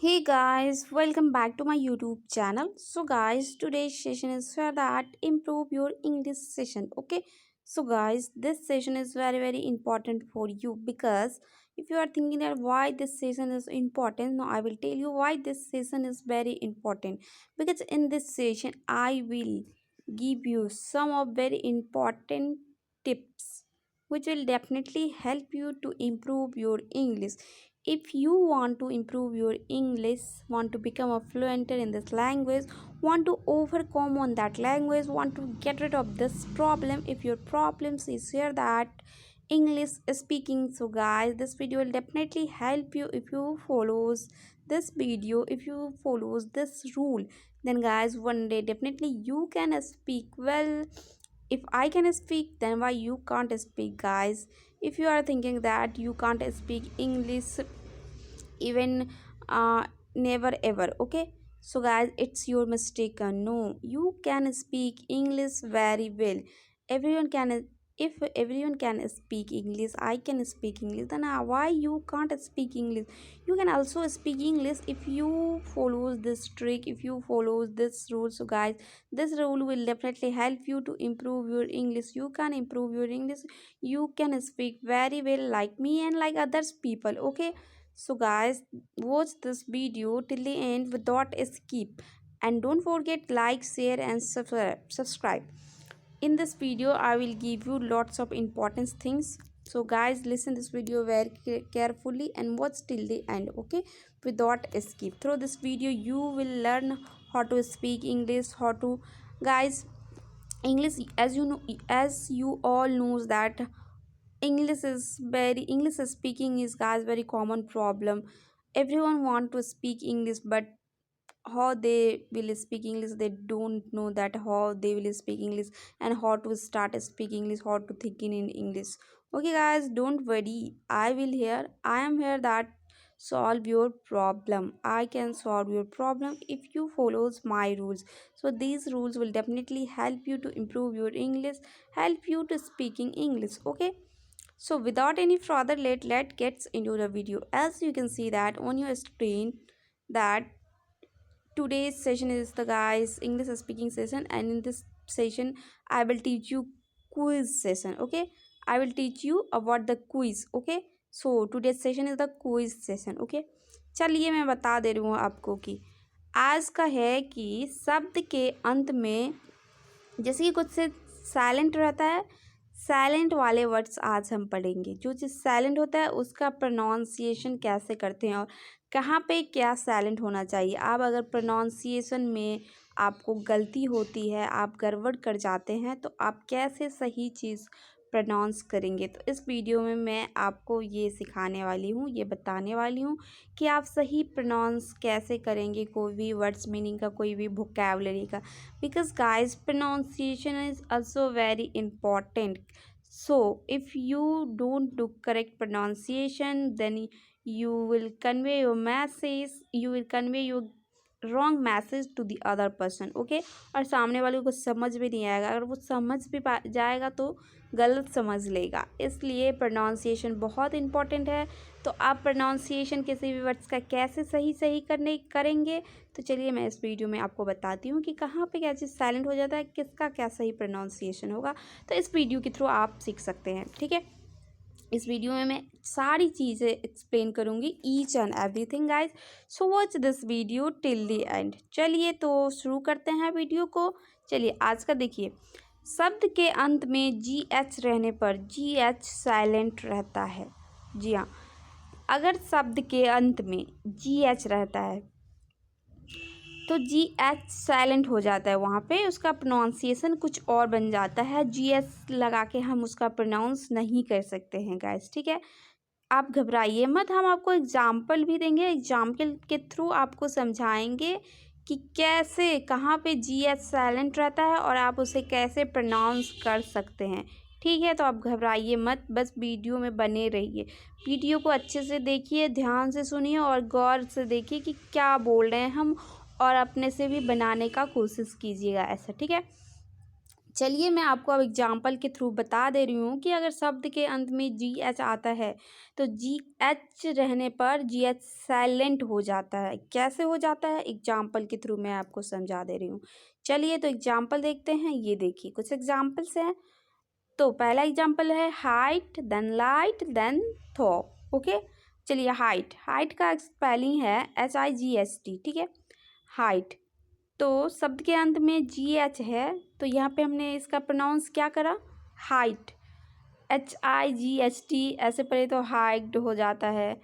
Hey guys, welcome back to my YouTube channel. So guys, today's session is for that improve your English session. Okay. So guys, this session is very important for you because if you are thinking that why this session is important, no, I will tell you why this session is very important. Because in this session, I will give you some of very important tips which will definitely help you to improve your English. If you want to improve your English, want to become a fluenter in this language, want to overcome on that language, want to get rid of this problem, if your problems is here that English speaking, so guys, this video will definitely help you if you follows this video, if you follows this rule, then guys, one day definitely you can speak well. If I can speak, then why you can't speak, guys? If you are thinking that you can't speak English even never ever, okay, so guys, it's your mistake. No, you can speak English very well. Everyone can. If everyone can speak English, I can speak English, then why you can't speak English? You can also speak English if you follow this trick, if you follow this rule. So guys, this rule will definitely help you to improve your English. You can improve your English. You can speak very well like me and like others people, okay. So guys, watch this video till the end without skip, and don't forget like, share and subscribe. In this video I will give you lots of important things. So guys, listen this video very carefully and watch till the end, okay, without skip. Through this video you will learn how to speak English, how to, guys, English, as you know, as you all knows that English speaking is, guys, very common problem. Everyone want to speak English, but how they will speak English, they don't know that how they will speak English and how to start speaking English, how to think in English. Okay guys, don't worry, I am here that solve your problem. I can solve your problem if you follows my rules. So these rules will definitely help you to improve your English, help you to speaking English, okay. So without any further let's get into the video. As you can see that on your screen, that today's session is the, guys, English speaking session, and in this session I will teach you quiz session, okay. I will teach you about the quiz, okay. So today's session is the quiz session, okay. चलिए मैं बता दे रही हूँ आपको कि आज का है कि शब्द के अंत में जैसे कि कुछ से साइलेंट रहता है, साइलेंट वाले वर्ड्स आज हम पढ़ेंगे। जो चीज़ साइलेंट होता है उसका प्रोनाउंसिएशन कैसे करते हैं और कहाँ पे क्या साइलेंट होना चाहिए। आप अगर प्रोनाउंसिएशन में आपको गलती होती है, आप गड़बड़ कर जाते हैं, तो आप कैसे सही चीज़ प्रोनाउंस करेंगे। तो इस वीडियो में मैं आपको ये सिखाने वाली हूँ, ये बताने वाली हूँ कि आप सही प्रोनाउंस कैसे करेंगे कोई भी वर्ड्स मीनिंग का, कोई भी वोकैबुलरी का। Because guys, pronunciation is also very important. So if you don't do correct pronunciation, then you will convey your message, you will convey your wrong message to the other person, okay. और सामने वाले को समझ भी नहीं आएगा, अगर वो समझ भी जाएगा तो गलत समझ लेगा। इसलिए प्रोनाउंसिएशन बहुत इंपॉर्टेंट है। तो आप प्रोनाउंसिएशन किसी भी वर्ड्स का कैसे सही करेंगे, तो चलिए मैं इस वीडियो में आपको बताती हूँ कि कहाँ पे क्या चीज़ साइलेंट हो जाता है, किसका क्या सही प्रोनाउंसिएशन होगा। तो इस वीडियो के थ्रू आप सीख सकते हैं, ठीक है। इस वीडियो में मैं सारी चीज़ें एक्सप्लेन करूँगी, each and everything, guys. So watch this video till the end. चलिए तो शुरू करते हैं वीडियो को। चलिए आज का देखिए, शब्द के अंत में जी एच रहने पर जी एच साइलेंट रहता है। जी हाँ, अगर शब्द के अंत में जी एच रहता है तो जी एच साइलेंट हो जाता है, वहाँ पे उसका प्रोनाउंसिएशन कुछ और बन जाता है। जी एच लगा के हम उसका प्रोनाउंस नहीं कर सकते हैं, गाइस, ठीक है। आप घबराइए मत, हम आपको एग्जाम्पल भी देंगे, एग्जाम्पल के थ्रू आपको समझाएंगे कि कैसे कहाँ पे जी एच साइलेंट रहता है और आप उसे कैसे प्रोनाउंस कर सकते हैं, ठीक है। तो आप घबराइए मत, बस वीडियो में बने रहिए। वीडियो को अच्छे से देखिए, ध्यान से सुनिए और गौर से देखिए कि क्या बोल रहे हैं हम, और अपने से भी बनाने का कोशिश कीजिएगा ऐसा, ठीक है। चलिए मैं आपको अब एग्जाम्पल के थ्रू बता दे रही हूँ कि अगर शब्द के अंत में जी एच आता है तो जी एच रहने पर जी एच साइलेंट हो जाता है। कैसे हो जाता है एग्जाम्पल के थ्रू मैं आपको समझा दे रही हूँ। चलिए तो एग्जाम्पल देखते हैं। ये देखिए कुछ एग्जाम्पल्स हैं। तो पहला एग्जाम्पल है height then light then though. Okay, चलिए हाइट, हाइट का स्पेलिंग है HIGHT। ठीक है, हाइट। तो शब्द के अंत में जी एच है तो यहाँ पे हमने इसका प्रोनाउंस क्या करा, हाइट। HIGHT ऐसे पढ़े तो हाइट हो जाता है,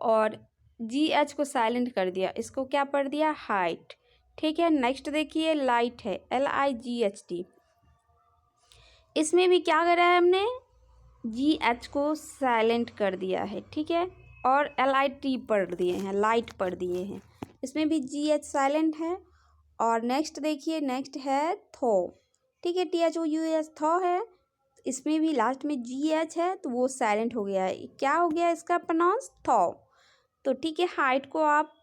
और जी एच को साइलेंट कर दिया, इसको क्या पढ़ दिया, हाइट। ठीक है, नेक्स्ट देखिए लाइट है LIGHT। इसमें भी क्या करा है हमने, जी एच को साइलेंट कर दिया है। ठीक है, और LIT पढ़ दिए हैं, लाइट पढ़ दिए हैं। इसमें भी जी एच साइलेंट है। और नेक्स्ट देखिए, नेक्स्ट है थो। ठीक है, THOUS थो है। इसमें भी लास्ट में जी एच है तो वो साइलेंट हो गया है। क्या हो गया इसका प्रोनाउंस, थो। तो ठीक है, हाइट को आप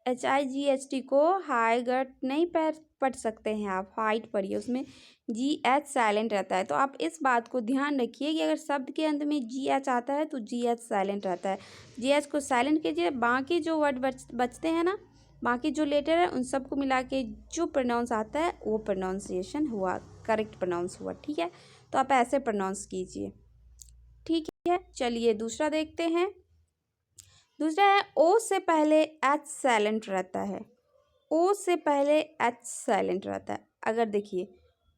HIGHT को हाईगट नहीं पढ़ सकते हैं, आप हाइट पढ़िए, उसमें जी एच साइलेंट रहता है। तो आप इस बात को ध्यान रखिए कि अगर शब्द के अंत में जी एच आता है तो जी एच साइलेंट रहता है। जी एच को साइलेंट कीजिए, बाकी जो वर्ड बचते हैं ना, बाकी जो लेटर है उन सबको मिला के जो प्रोनाउंस आता है वो प्रोनाउंसिएशन हुआ, करेक्ट प्रोनाउंस हुआ। ठीक है, तो आप ऐसे प्रोनाउंस कीजिए। ठीक है, चलिए दूसरा देखते हैं। दूसरा है ओ से पहले एच साइलेंट रहता है। ओ से पहले एच साइलेंट रहता है। अगर देखिए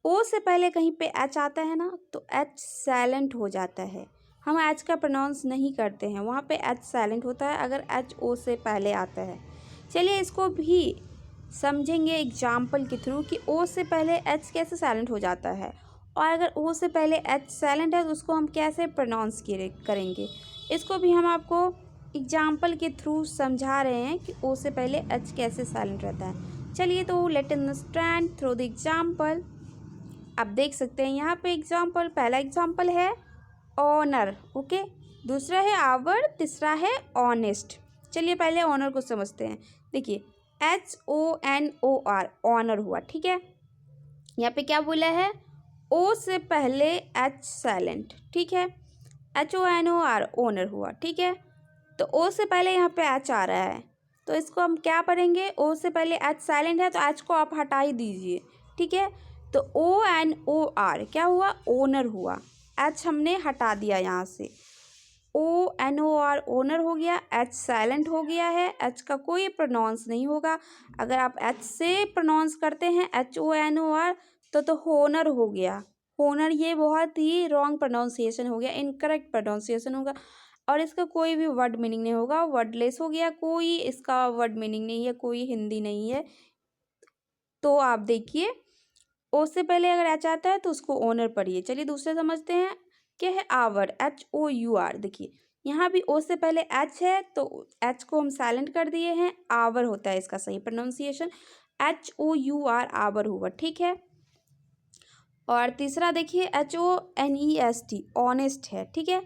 ओ से पहले कहीं पे एच आता है ना तो एच साइलेंट हो जाता है। हम एच का प्रोनाउंस नहीं करते हैं, वहाँ पे एच साइलेंट होता है अगर एच ओ से पहले आता है। चलिए इसको भी समझेंगे एग्जाम्पल के थ्रू कि ओ से पहले एच कैसे साइलेंट हो जाता है, और अगर ओ से पहले एच साइलेंट है तो उसको हम कैसे प्रोनाउंस करेंगे। इसको भी हम आपको एग्जाम्पल के थ्रू समझा रहे हैं कि ओ से पहले एच कैसे साइलेंट रहता है। चलिए तो let understand through the example. आप देख सकते हैं यहाँ पे एग्जाम्पल, पहला एग्जाम्पल है ऑनर। ओके, दूसरा है आवर, तीसरा है ऑनेस्ट। चलिए पहले ऑनर को समझते हैं। देखिए HONOR, ऑनर हुआ। ठीक है, यहाँ पे क्या बोला है, ओ से पहले एच साइलेंट। ठीक है, HONOR, ओनर हुआ। ठीक है, तो ओ से पहले यहाँ पे एच आ रहा है तो इसको हम क्या पढ़ेंगे, ओ से पहले एच साइलेंट है तो एच को आप हटा ही दीजिए। ठीक है, तो ONOR क्या हुआ, ओनर हुआ। एच हमने हटा दिया यहाँ से, ONOR ओनर हो गया, एच साइलेंट हो गया है, एच का कोई प्रोनाउंस नहीं होगा। अगर आप एच से प्रोनाउंस करते हैं HONOR तो होनर हो गया, होनर। ये बहुत ही रॉन्ग प्रोनाउंसिएशन हो गया, इनकरेक्ट प्रोनाउंसिएशन होगा, और इसका कोई भी वर्ड मीनिंग नहीं होगा, वर्डलेस हो गया, कोई इसका वर्ड मीनिंग नहीं है, कोई हिंदी नहीं है। तो आप देखिए ओ से पहले अगर एच आता है तो उसको ओनर पढ़िए। चलिए दूसरे समझते हैं, क्या है आवर, HOUR। देखिए यहाँ भी ओ से पहले एच है तो एच को हम साइलेंट कर दिए हैं, आवर होता है इसका सही प्रोनाउंसिएशन, HOUR, आवर हुआ। ठीक है, और तीसरा देखिए HONEST, ऑनेस्ट है। ठीक है,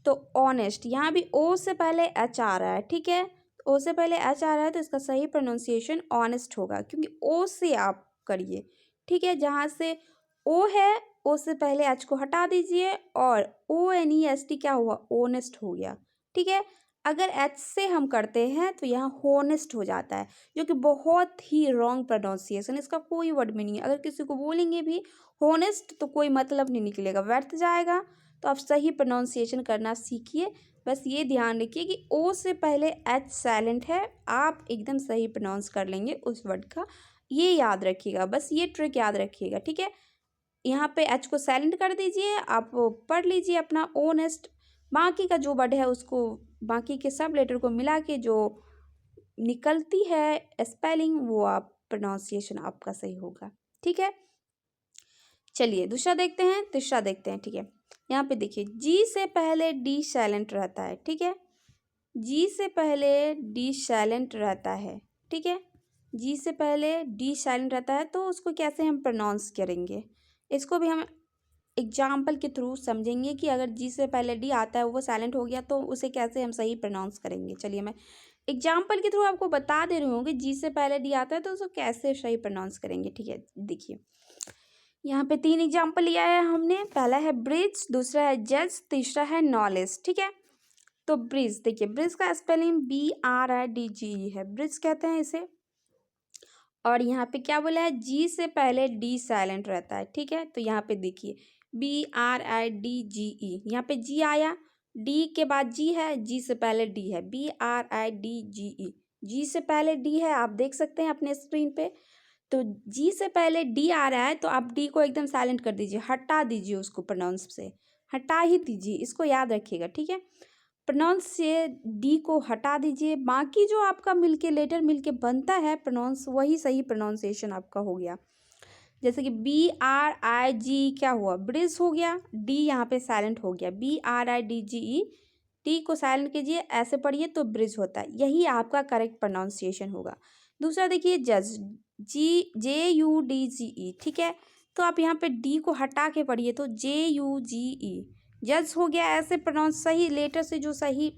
तो ऑनेस्ट, यहाँ भी ओ से पहले एच आ रहा है। ठीक है, ओ से पहले एच आ रहा है तो इसका सही प्रोनाउंसिएशन ऑनेस्ट होगा, क्योंकि ओ से आप करिए। ठीक है, जहाँ से ओ है ओ से पहले एच को हटा दीजिए और ONEST क्या हुआ, ओनेस्ट हो गया। ठीक है, अगर एच से हम करते हैं तो यहाँ होनेस्ट हो जाता है, जो कि बहुत ही रॉन्ग प्रोनाउंसिएशन, इसका कोई वर्ड में नहीं है। अगर किसी को बोलेंगे भी होनेस्ट तो कोई मतलब नहीं निकलेगा, व्यर्थ जाएगा। तो आप सही प्रोनाउंसिएशन करना सीखिए। बस ये ध्यान रखिए कि ओ से पहले एच साइलेंट है, आप एकदम सही प्रोनाउंस कर लेंगे उस वर्ड का, ये याद रखिएगा, बस ये ट्रिक याद रखिएगा। ठीक है, यहाँ पे एच को साइलेंट कर दीजिए, आप पढ़ लीजिए अपना ओनेस्ट। बाकी का जो वर्ड है उसको, बाकी के सब लेटर को मिला के जो निकलती है स्पेलिंग, वो आप प्रोनाउंसिएशन आपका सही होगा। ठीक है, चलिए दूसरा देखते हैं, तीसरा देखते हैं। ठीक है, यहाँ पे देखिए जी से पहले डी साइलेंट रहता है। ठीक है, जी से पहले डी साइलेंट रहता है। ठीक है, जी से पहले डी साइलेंट रहता है तो उसको कैसे हम प्रोनाउंस करेंगे, इसको भी हम एग्जाम्पल के थ्रू समझेंगे कि अगर जी से पहले डी आता है वो साइलेंट हो गया तो उसे कैसे हम सही प्रोनाउंस करेंगे। चलिए मैं एग्जाम्पल के थ्रू आपको बता दे रही हूँ कि जी से पहले डी आता है तो उसको कैसे सही प्रोनाउंस करेंगे। ठीक है, देखिए यहाँ पे 3 एग्जाम्पल लिया है हमने। पहला है ब्रिज, दूसरा है जज, तीसरा है नॉलेज। ठीक है, तो ब्रिज देखिए, ब्रिज का स्पेलिंग BRIDGE है, ब्रिज कहते हैं इसे। और यहाँ पे क्या बोला है, जी से पहले डी साइलेंट रहता है। ठीक है, तो यहाँ पे देखिए BRIDGE, यहाँ पे जी आया, डी के बाद जी है, जी से पहले डी है, BRIDGE, जी से पहले डी है, आप देख सकते हैं अपने स्क्रीन पे। तो जी से पहले डी आ रहा है तो आप डी को एकदम साइलेंट कर दीजिए, हटा दीजिए उसको, प्रोनाउंस से हटा ही दीजिए, इसको याद रखिएगा। ठीक है, प्रोनाउंस से डी को हटा दीजिए, बाकी जो आपका मिलके लेटर मिलके बनता है प्रोनाउंस, वही सही प्रोनाउंसिएशन आपका हो गया। जैसे कि BRIG क्या हुआ, ब्रिज हो गया, डी यहाँ पे साइलेंट हो गया, BRIDGE, डी को साइलेंट कीजिए, ऐसे पढ़िए तो ब्रिज होता है, यही आपका करेक्ट प्रोनाउंसिएशन होगा। दूसरा देखिए जज, JUDGE। ठीक है, तो आप यहाँ पे डी को हटा के पढ़िए तो JUGE, जज हो गया। ऐसे प्रोनाउंस सही लेटर से, जो सही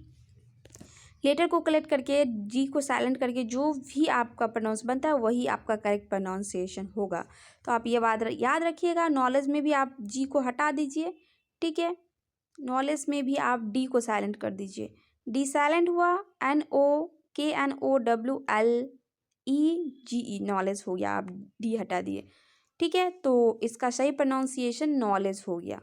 लेटर को कलेक्ट करके जी को साइलेंट करके जो भी आपका प्रोनाउंस बनता है वही आपका करेक्ट प्रोनाउंसिएशन होगा। तो आप ये बात याद रखिएगा। नॉलेज में भी आप जी को हटा दीजिए। ठीक है, नॉलेज में भी आप डी को साइलेंट कर दीजिए, डी साइलेंट हुआ, NOKNOWLEGE, नॉलेज हो गया, आप डी हटा दिए। ठीक है, तो इसका सही प्रोनाउंसिएशन नॉलेज हो गया।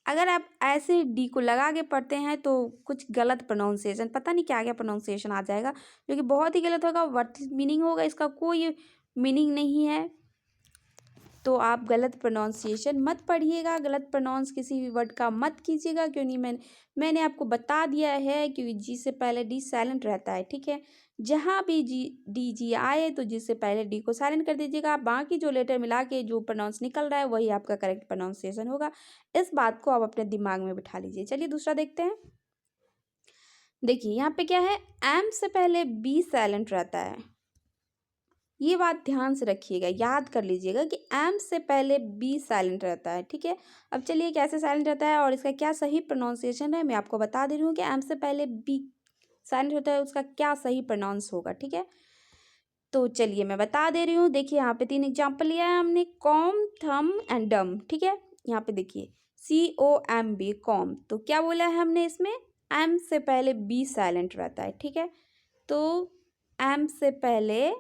अगर आप ऐसे डी को लगा के पढ़ते हैं तो कुछ गलत प्रोनाउंसिएशन, पता नहीं क्या क्या प्रोनाउंसिएशन आ जाएगा, जो कि बहुत ही गलत होगा, वर्थ मीनिंग होगा, इसका कोई मीनिंग नहीं है। तो आप गलत प्रोनाउंसिएशन मत पढ़िएगा, गलत प्रोनाउंस किसी भी वर्ड का मत कीजिएगा, क्यों नहीं, मैंने आपको बता दिया है कि जी से पहले डी साइलेंट रहता है। ठीक है, जहाँ भी जी आए तो जी से पहले डी को साइलेंट कर दीजिएगा, बाकी जो लेटर मिला के जो प्रोनाउंस निकल रहा है वही आपका करेक्ट प्रोनाउंसिएशन होगा। इस बात को आप अपने दिमाग में बिठा लीजिए। चलिए दूसरा देखते हैं। देखिए यहाँ पे क्या है, एम से पहले बी साइलेंट रहता है, ये बात ध्यान से रखिएगा, याद कर लीजिएगा कि एम से पहले बी साइलेंट रहता है। ठीक है, अब चलिए कैसे साइलेंट रहता है और इसका क्या सही प्रोनाउंसिएशन है, मैं आपको बता दे रही हूँ कि एम से पहले बी साइलेंट होता है, उसका क्या सही प्रोनाउंस होगा। ठीक है, तो चलिए मैं बता दे रही हूँ। देखिए यहाँ पे 3 एग्जाम्पल लिया है हमने, कॉम, थम एंड डम। ठीक है, यहाँ पे देखिए COMB, कॉम, तो क्या बोला है हमने इसमें, एम से पहले बी साइलेंट रहता है। ठीक है, तो एम से पहले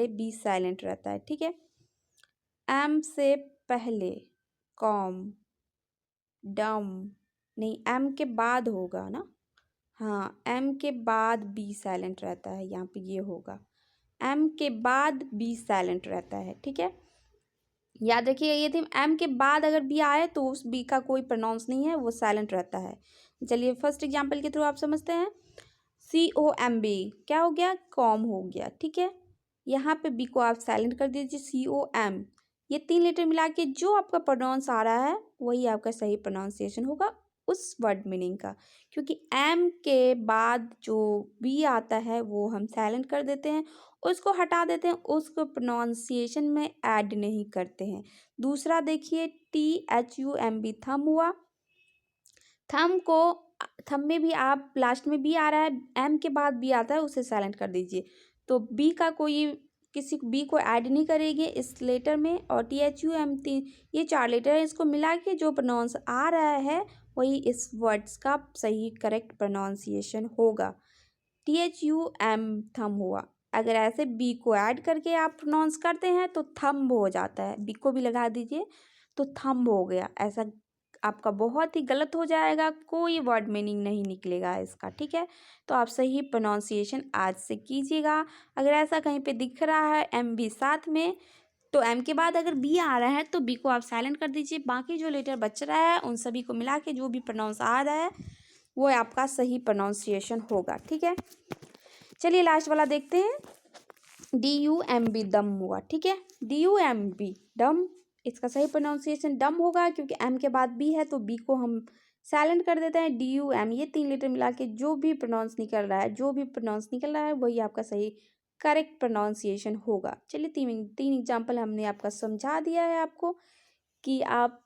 बी साइलेंट रहता है। ठीक है, एम से पहले, कॉम, डम, नहीं एम के बाद होगा ना, हाँ एम के बाद बी साइलेंट रहता है, यहाँ पे ये होगा, एम के बाद बी साइलेंट रहता है। ठीक है, याद रखिए ये थी, एम के बाद अगर बी आए तो उस बी का कोई प्रोनाउंस नहीं है, वो साइलेंट रहता है। चलिए फर्स्ट एग्जाम्पल के थ्रू आप समझते हैं। COMB क्या हो गया, कॉम हो गया। ठीक है, यहाँ पे बी को आप साइलेंट कर दीजिए, COM, ये 3 लेटर मिला के जो आपका प्रोनाउंस आ रहा है वही आपका सही प्रोनाउंसिएशन होगा उस वर्ड मीनिंग का, क्योंकि एम के बाद जो बी आता है वो हम साइलेंट कर देते हैं, उसको हटा देते हैं, उसको प्रोनाउंसिएशन में ऐड नहीं करते हैं। दूसरा देखिए THUMB, थम हुआ, थम को, थम में भी आप लास्ट में बी आ रहा है, एम के बाद बी आता है, उसे साइलेंट कर दीजिए। तो बी का कोई, किसी बी को ऐड नहीं करेंगे इस लेटर में, और THUM, ये 4 लेटर है, इसको मिला के जो प्रोनाउंस आ रहा है वही इस वर्ड्स का सही करेक्ट प्रोनाउंसिएशन होगा। THUM, थम हुआ। अगर ऐसे बी को ऐड करके आप प्रोनाउंस करते हैं तो थंब हो जाता है, बी को भी लगा दीजिए तो थंब हो गया, ऐसा आपका बहुत ही गलत हो जाएगा, कोई वर्ड मीनिंग नहीं निकलेगा इसका। ठीक है, तो आप सही प्रोनाउंसिएशन आज से कीजिएगा। अगर ऐसा कहीं पे दिख रहा है एम भी साथ में, तो एम के बाद अगर बी आ रहा है तो बी को आप साइलेंट कर दीजिए, बाकी जो लेटर बच रहा है उन सभी को मिला के जो भी प्रोनाउंस आ रहा है वो आपका सही प्रोनाउंसिएशन होगा। ठीक है, चलिए लास्ट वाला देखते हैं, DUMB, दम हुआ। ठीक है, DUMB, डम, इसका सही प्रोनाउंसिएशन डम होगा, क्योंकि एम के बाद बी है तो बी को हम साइलेंट कर देते हैं। DUM, ये 3 लेटर मिला के जो भी प्रोनाउंस निकल रहा है वही आपका सही करेक्ट प्रोनाउंसिएशन होगा। चलिए 3 एग्जाम्पल हमने आपका समझा दिया है आपको कि आप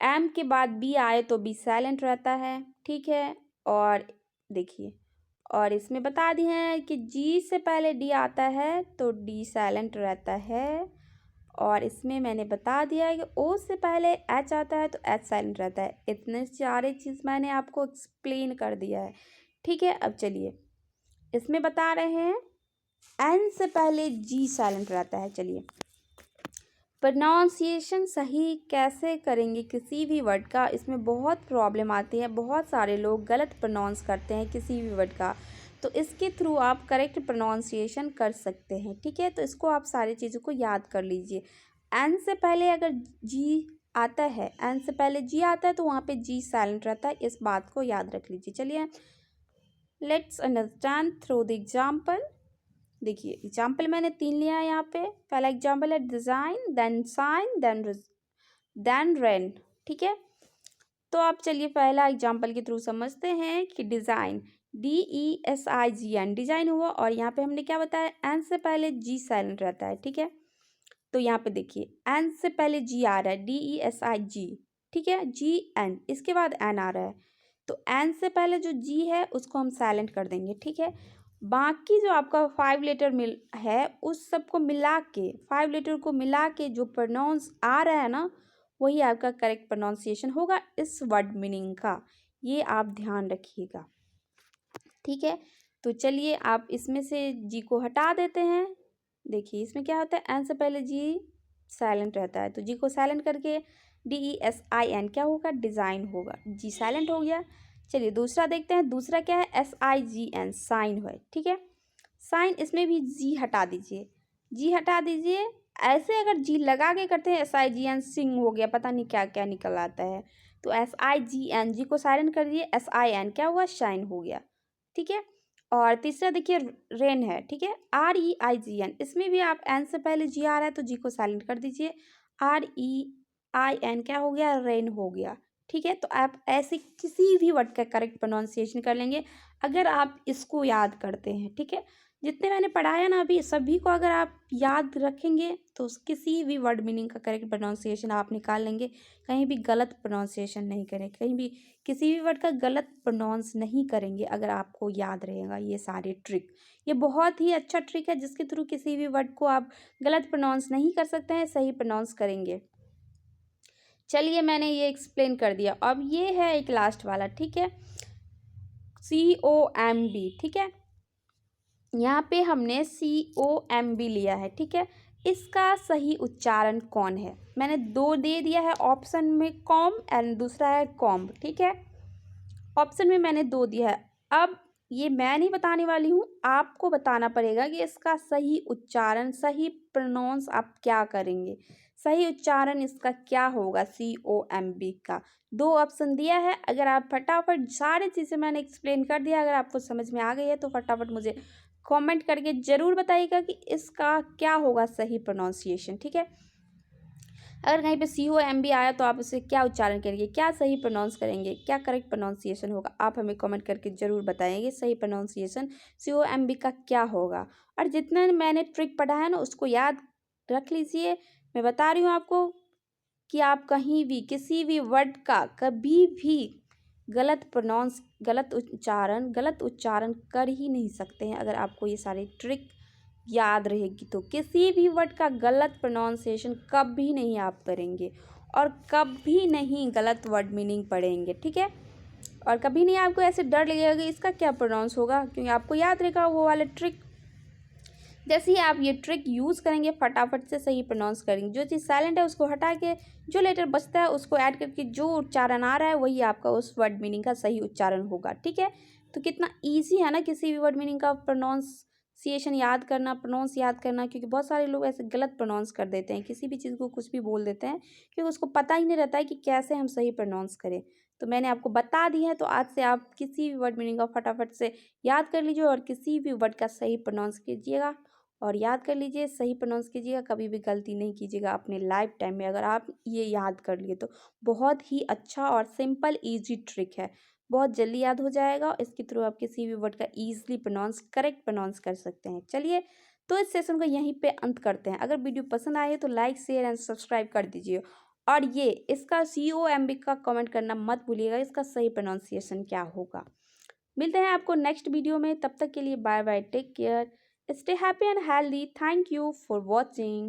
एम के बाद बी आए तो बी साइलेंट रहता है। ठीक है, और देखिए, और इसमें बता दिए हैं कि जी से पहले डी आता है तो डी साइलेंट रहता है, और इसमें मैंने बता दिया है कि ओ से पहले एच आता है तो एच साइलेंट रहता है। इतने सारे चीज़ मैंने आपको एक्सप्लेन कर दिया है। ठीक है, अब चलिए इसमें बता रहे हैं एन से पहले जी साइलेंट रहता है। चलिए प्रोनाउंसिएशन सही कैसे करेंगे किसी भी वर्ड का, इसमें बहुत प्रॉब्लम आती है। बहुत सारे लोग गलत प्रोनाउंस करते हैं किसी भी वर्ड का, तो इसके थ्रू आप करेक्ट प्रोनाउंसिएशन कर सकते हैं। ठीक है, तो इसको आप सारी चीज़ों को याद कर लीजिए। एन से पहले अगर जी आता है, एन से पहले जी आता है तो वहाँ पे जी साइलेंट रहता है, इस बात को याद रख लीजिए। चलिए let's understand through the example. देखिए एग्जाम्पल मैंने 3 लिया है यहाँ पे। पहला एग्जाम्पल है design, then sign, then rain. ठीक है, तो आप चलिए पहला एग्जाम्पल के थ्रू समझते हैं कि डिज़ाइन, DESIGN डिज़ाइन हुआ, और यहाँ पे हमने क्या बताया एन से पहले जी साइलेंट रहता है। ठीक है, तो यहाँ पे देखिए एन से पहले जी आ रहा है, DESIG। ठीक है, GN, इसके बाद एन आ रहा है, तो एन से पहले जो जी है उसको हम साइलेंट कर देंगे। ठीक है, बाकी जो आपका 5 लेटर मिल है उस सबको मिला के, 5 लेटर को मिला के जो प्रोनाउंस आ रहा है ना, वही आपका करेक्ट प्रोनाउंसिएशन होगा इस वर्ड मीनिंग का। ये आप ध्यान रखिएगा। ठीक है, तो चलिए आप इसमें से जी को हटा देते हैं। देखिए इसमें क्या होता है, एन से पहले जी साइलेंट रहता है, तो जी को साइलेंट करके DESIN क्या होगा, डिज़ाइन होगा। जी साइलेंट हो गया। चलिए दूसरा देखते हैं, दूसरा क्या है, SIGN साइन है। ठीक है, साइन, इसमें भी जी हटा दीजिए, जी हटा दीजिए। ऐसे अगर जी लगा के करते हैं SIGN सिंग हो गया, पता नहीं क्या क्या निकल आता है, तो SIGN जी को साइलेंट कर दिए, SIN क्या हुआ, शाइन हो गया। ठीक है, और तीसरा देखिए रेन है। ठीक है, REIGN, इसमें भी आप एन से पहले जी आ रहा है तो जी को साइलेंट कर दीजिए, REIN क्या हो गया, रेन हो गया। ठीक है, तो आप ऐसे किसी भी वर्ड का करेक्ट प्रोनाउंसिएशन कर लेंगे अगर आप इसको याद करते हैं। ठीक है, जितने मैंने पढ़ाया ना अभी सभी को अगर आप याद रखेंगे तो किसी भी वर्ड मीनिंग का करेक्ट प्रोनाउंसिएशन आप निकाल लेंगे। कहीं भी गलत प्रोनाउंसिएशन नहीं करें, कहीं भी किसी भी वर्ड का गलत प्रोनाउंस नहीं करेंगे अगर आपको याद रहेगा ये सारे ट्रिक। ये बहुत ही अच्छा ट्रिक है जिसके थ्रू किसी भी वर्ड को आप गलत प्रोनाउंस नहीं कर सकते हैं, सही प्रोनाउंस करेंगे। चलिए मैंने ये एक्सप्लेन कर दिया, अब ये है एक लास्ट वाला। ठीक है, COMB। ठीक है, यहाँ पे हमने COMB लिया है। ठीक है, इसका सही उच्चारण कौन है, मैंने 2 दे दिया है ऑप्शन में, कॉम एंड दूसरा है कॉम्ब। ठीक है, ऑप्शन में मैंने 2 दिया है। अब ये मैं नहीं बताने वाली हूँ, आपको बताना पड़ेगा कि इसका सही उच्चारण, सही प्रोनाउंस आप क्या करेंगे, सही उच्चारण इसका क्या होगा। COMB का 2 ऑप्शन दिया है, अगर आप फटाफट सारी चीज़ें मैंने एक्सप्लेन कर दिया, अगर आपको समझ में आ गई है तो फटाफट मुझे कमेंट करके ज़रूर बताइएगा कि इसका क्या होगा सही प्रोनाउंसिएशन। ठीक है, अगर कहीं पे COMB आया तो आप उसे क्या उच्चारण करेंगे, क्या सही प्रोनाउंस करेंगे, क्या करेक्ट प्रोनाउंसिएशन होगा, आप हमें कमेंट करके ज़रूर बताएंगे सही प्रोनाउंसिएशन COMB का क्या होगा। और जितना मैंने ट्रिक पढ़ा है ना उसको याद रख लीजिए। मैं बता रही हूँ आपको कि आप कहीं भी किसी भी वर्ड का कभी भी गलत उच्चारण कर ही नहीं सकते हैं अगर आपको ये सारे ट्रिक याद रहेगी तो। किसी भी वर्ड का गलत प्रोनाउंसिएशन कभी नहीं आप करेंगे, और कभी नहीं गलत वर्ड मीनिंग पढ़ेंगे। ठीक है, और कभी नहीं आपको ऐसे डर लगेगा कि इसका क्या प्रोनाउंस होगा, क्योंकि आपको याद रहेगा वो वाले ट्रिक। जैसे ही आप ये ट्रिक यूज़ करेंगे फटाफट से सही प्रोनाउंस करेंगे, जो चीज़ साइलेंट है उसको हटा के जो लेटर बचता है उसको ऐड करके जो उच्चारण आ रहा है वही आपका उस वर्ड मीनिंग का सही उच्चारण होगा। ठीक है, तो कितना ईजी है ना किसी भी वर्ड मीनिंग का प्रोनाउंसिएशन याद करना, प्रोनाउंस याद करना। क्योंकि बहुत सारे लोग ऐसे गलत प्रोनाउंस कर देते हैं, किसी भी चीज़ को कुछ भी बोल देते हैं क्योंकि उसको पता ही नहीं रहता है कि कैसे हम सही प्रोनाउंस करें। तो मैंने आपको बता दी है, तो आज से आप किसी भी वर्ड मीनिंग का फटाफट से याद कर लीजिए और किसी भी वर्ड का सही प्रोनाउंस कीजिएगा और याद कर लीजिए, सही प्रोनाउंस कीजिएगा, कभी भी गलती नहीं कीजिएगा अपने लाइफ टाइम में। अगर आप ये याद कर लिए तो बहुत ही अच्छा और सिंपल ईजी ट्रिक है, बहुत जल्दी याद हो जाएगा। इसके थ्रू आप किसी भी वर्ड का ईजिली प्रोनाउंस, करेक्ट प्रोनाउंस कर सकते हैं। चलिए तो इस सेशन को यहीं पे अंत करते हैं। अगर वीडियो पसंद आए तो लाइक, शेयर एंड सब्सक्राइब कर दीजिए, और ये इसका COMB का कमेंट करना मत भूलिएगा, इसका सही प्रोनाउंसिएशन क्या होगा। मिलते हैं आपको नेक्स्ट वीडियो में, तब तक के लिए bye bye, take care, stay happy and healthy. Thank you for watching.